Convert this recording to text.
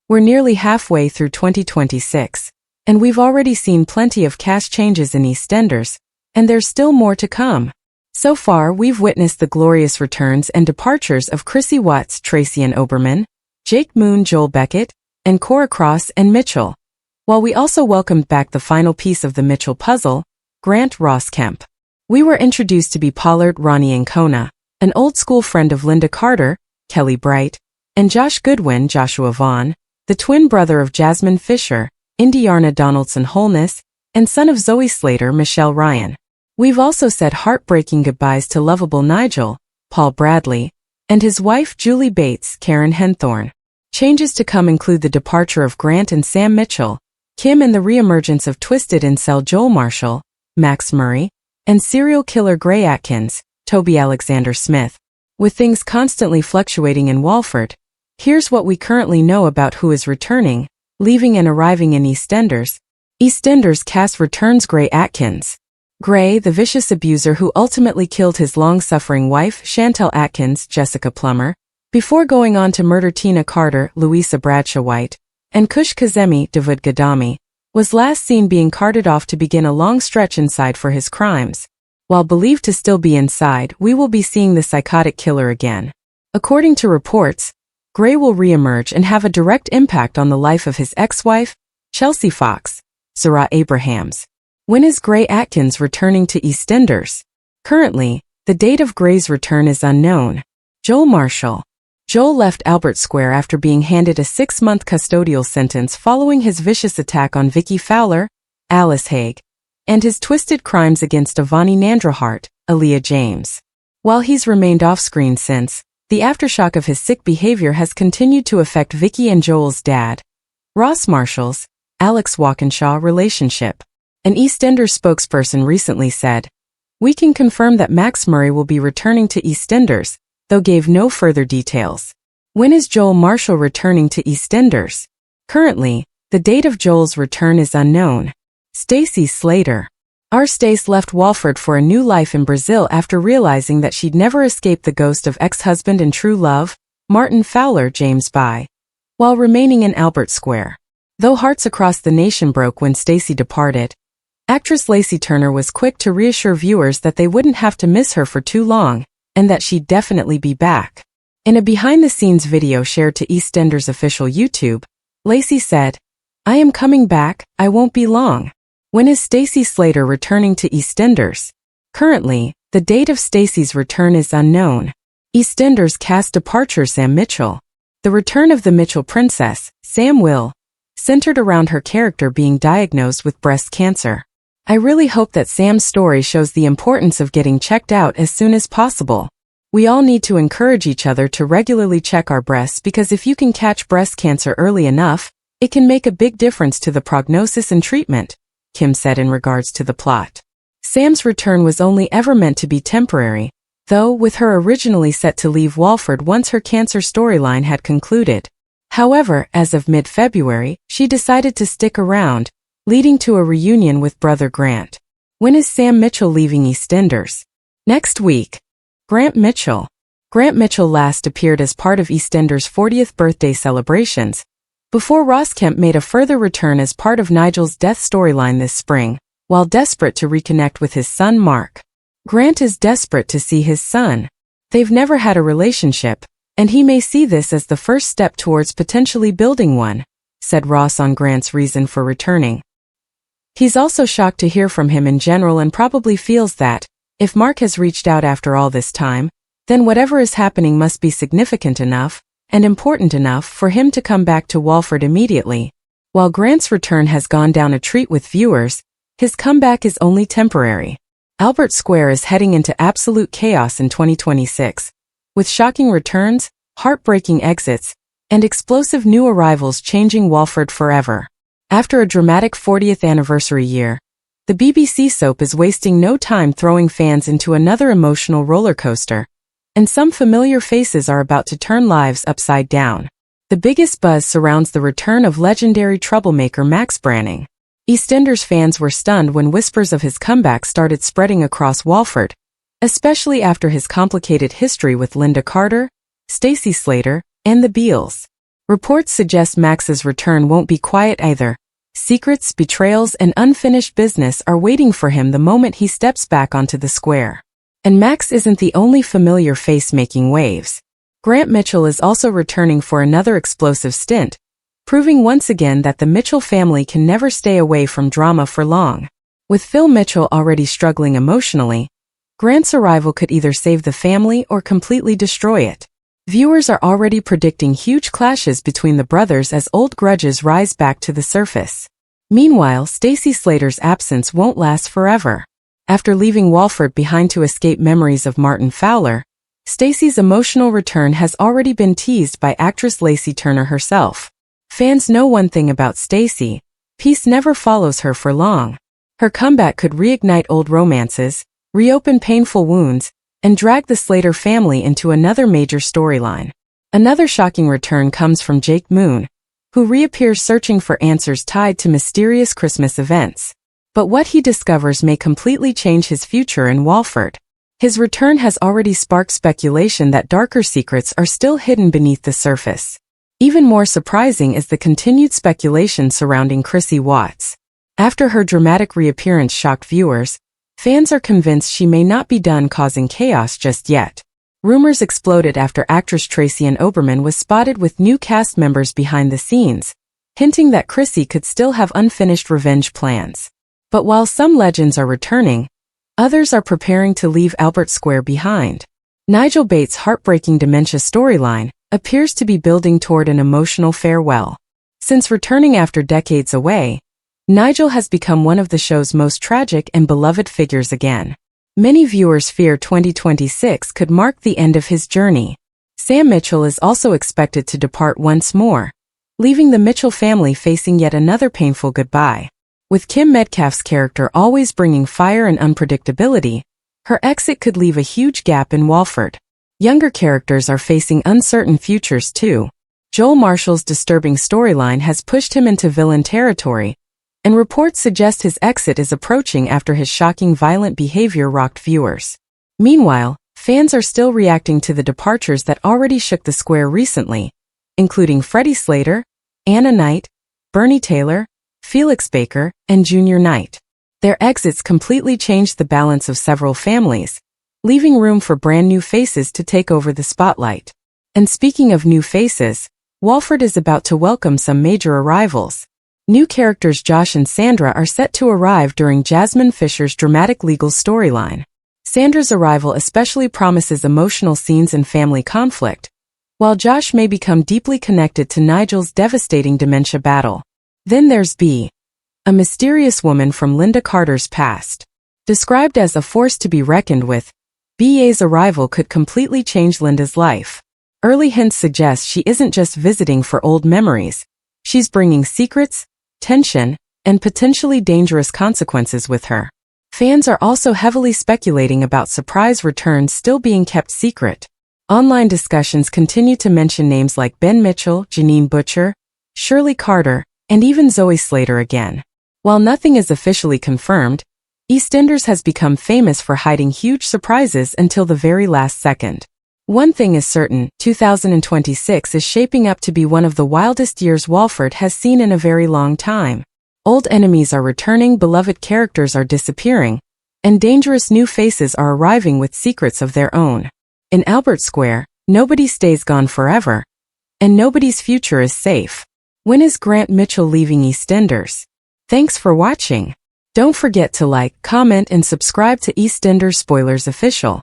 We're nearly halfway through 2026, and we've already seen plenty of cast changes in EastEnders, and there's still more to come. So far, we've witnessed the glorious returns and departures of Chrissy Watts, Tracy and Oberman, Jake Moon, Joel Beckett, and Cora Cross and Mitchell, while we also welcomed back the final piece of the Mitchell puzzle, Grant Ross Kemp. We were introduced to be Pollard, Ronnie Ancona, an old-school friend of Linda Carter, Kelly Bright, and Josh Goodwin, Joshua Vaughn, the twin brother of Jasmine Fisher, Indiana Donaldson Holness, and son of Zoe Slater, Michelle Ryan. We've also said heartbreaking goodbyes to lovable Nigel, Paul Bradley, and his wife Julie Bates, Karen Henthorne. Changes to come include the departure of Grant and Sam Mitchell, Kim and the reemergence of Twisted incel Joel Marshall, Max Murray, and serial killer Gray Atkins, Toby Alexander Smith. With things constantly fluctuating in Walford, here's what we currently know about who is returning, leaving and arriving in EastEnders. EastEnders cast returns Gray Atkins. Gray, the vicious abuser who ultimately killed his long-suffering wife, Chantel Atkins, Jessica Plummer, before going on to murder Tina Carter, Louisa Bradshaw White, and Kush Kazemi, David Gadami, was last seen being carted off to begin a long stretch inside for his crimes. While believed to still be inside, we will be seeing the psychotic killer again. According to reports, Gray will reemerge and have a direct impact on the life of his ex-wife, Chelsea Fox, Zara Abrahams. When is Gray Atkins returning to EastEnders? Currently, the date of Gray's return is unknown. Joel Marshall. Joel left Albert Square after being handed a 6-month custodial sentence following his vicious attack on Vicky Fowler, Alice Haig, and his twisted crimes against Avani Nandrahart, Aaliyah James. While he's remained off-screen since, the aftershock of his sick behavior has continued to affect Vicky and Joel's dad, Ross Marshall's, Alex Walkinshaw relationship. An EastEnders spokesperson recently said, "We can confirm that Max Murray will be returning to EastEnders," though gave no further details. When is Joel Marshall returning to EastEnders? Currently, the date of Joel's return is unknown. Stacey Slater. Our Stace left Walford for a new life in Brazil after realizing that she'd never escaped the ghost of ex-husband and true love, Martin Fowler James By, while remaining in Albert Square. Though hearts across the nation broke when Stacey departed, actress Lacey Turner was quick to reassure viewers that they wouldn't have to miss her for too long, and that she'd definitely be back. In a behind-the-scenes video shared to EastEnders' official YouTube, Lacey said, "I am coming back, I won't be long." When is Stacey Slater returning to EastEnders? Currently, the date of Stacey's return is unknown. EastEnders cast departure Sam Mitchell. The return of the Mitchell princess, Sam Will, centered around her character being diagnosed with breast cancer. I really hope that Sam's story shows the importance of getting checked out as soon as possible. We all need to encourage each other to regularly check our breasts because if you can catch breast cancer early enough, it can make a big difference to the prognosis and treatment, Kim said in regards to the plot. Sam's return was only ever meant to be temporary, though with her originally set to leave Walford once her cancer storyline had concluded. However, as of mid-February, she decided to stick around, leading to a reunion with brother Grant. When is Sam Mitchell leaving EastEnders? Next week. Grant Mitchell. Grant Mitchell last appeared as part of EastEnders' 40th birthday celebrations, before Ross Kemp made a further return as part of Nigel's death storyline this spring, while desperate to reconnect with his son Mark. Grant is desperate to see his son. They've never had a relationship, and he may see this as the first step towards potentially building one, said Ross on Grant's reason for returning. He's also shocked to hear from him in general and probably feels that, if Mark has reached out after all this time, then whatever is happening must be significant enough and important enough for him to come back to Walford immediately. While Grant's return has gone down a treat with viewers, his comeback is only temporary. Albert Square is heading into absolute chaos in 2026, with shocking returns, heartbreaking exits, and explosive new arrivals changing Walford forever. After a dramatic 40th anniversary year, the BBC soap is wasting no time throwing fans into another emotional roller coaster, and some familiar faces are about to turn lives upside down. The biggest buzz surrounds the return of legendary troublemaker Max Branning. EastEnders fans were stunned when whispers of his comeback started spreading across Walford, especially after his complicated history with Linda Carter, Stacey Slater, and the Beals. Reports suggest Max's return won't be quiet either. Secrets, betrayals, and unfinished business are waiting for him the moment he steps back onto the square. And Max isn't the only familiar face making waves. Grant Mitchell is also returning for another explosive stint, proving once again that the Mitchell family can never stay away from drama for long. With Phil Mitchell already struggling emotionally, Grant's arrival could either save the family or completely destroy it. Viewers are already predicting huge clashes between the brothers as old grudges rise back to the surface. Meanwhile, Stacy Slater's absence won't last forever. After leaving Walford behind to escape memories of Martin Fowler, Stacy's emotional return has already been teased by actress Lacey Turner herself. Fans know one thing about Stacy: peace never follows her for long. Her comeback could reignite old romances, reopen painful wounds, and drag the Slater family into another major storyline. Another shocking return comes from Jake Moon, who reappears searching for answers tied to mysterious Christmas events. But what he discovers may completely change his future in Walford. His return has already sparked speculation that darker secrets are still hidden beneath the surface. Even more surprising is the continued speculation surrounding Chrissy Watts. After her dramatic reappearance shocked viewers, fans are convinced she may not be done causing chaos just yet. Rumors exploded after actress Tracy Ann Oberman was spotted with new cast members behind the scenes, hinting that Chrissy could still have unfinished revenge plans. But while some legends are returning, others are preparing to leave Albert Square behind. Nigel Bates' heartbreaking dementia storyline appears to be building toward an emotional farewell. Since returning after decades away, Nigel has become one of the show's most tragic and beloved figures again. Many viewers fear 2026 could mark the end of his journey. Sam Mitchell is also expected to depart once more, leaving the Mitchell family facing yet another painful goodbye. With Kim Metcalf's character always bringing fire and unpredictability, her exit could leave a huge gap in Walford. Younger characters are facing uncertain futures too. Joel Marshall's disturbing storyline has pushed him into villain territory, and reports suggest his exit is approaching after his shocking violent behavior rocked viewers. Meanwhile, fans are still reacting to the departures that already shook the square recently, including Freddie Slater, Anna Knight, Bernie Taylor, Felix Baker, and Junior Knight. Their exits completely changed the balance of several families, leaving room for brand new faces to take over the spotlight. And speaking of new faces, Walford is about to welcome some major arrivals. New characters Josh and Sandra are set to arrive during Jasmine Fisher's dramatic legal storyline. Sandra's arrival especially promises emotional scenes and family conflict, while Josh may become deeply connected to Nigel's devastating dementia battle. Then there's B, a mysterious woman from Linda Carter's past. Described as a force to be reckoned with, BA's arrival could completely change Linda's life. Early hints suggest she isn't just visiting for old memories, she's bringing secrets, tension, and potentially dangerous consequences with her. Fans are also heavily speculating about surprise returns still being kept secret. Online discussions continue to mention names like Ben Mitchell, Janine Butcher, Shirley Carter, and even Zoe Slater again. While nothing is officially confirmed, EastEnders has become famous for hiding huge surprises until the very last second. One thing is certain, 2026 is shaping up to be one of the wildest years Walford has seen in a very long time. Old enemies are returning, beloved characters are disappearing, and dangerous new faces are arriving with secrets of their own. In Albert Square, nobody stays gone forever, and nobody's future is safe. When is Grant Mitchell leaving EastEnders? Thanks for watching. Don't forget to like, comment, and subscribe to EastEnders Spoilers Official.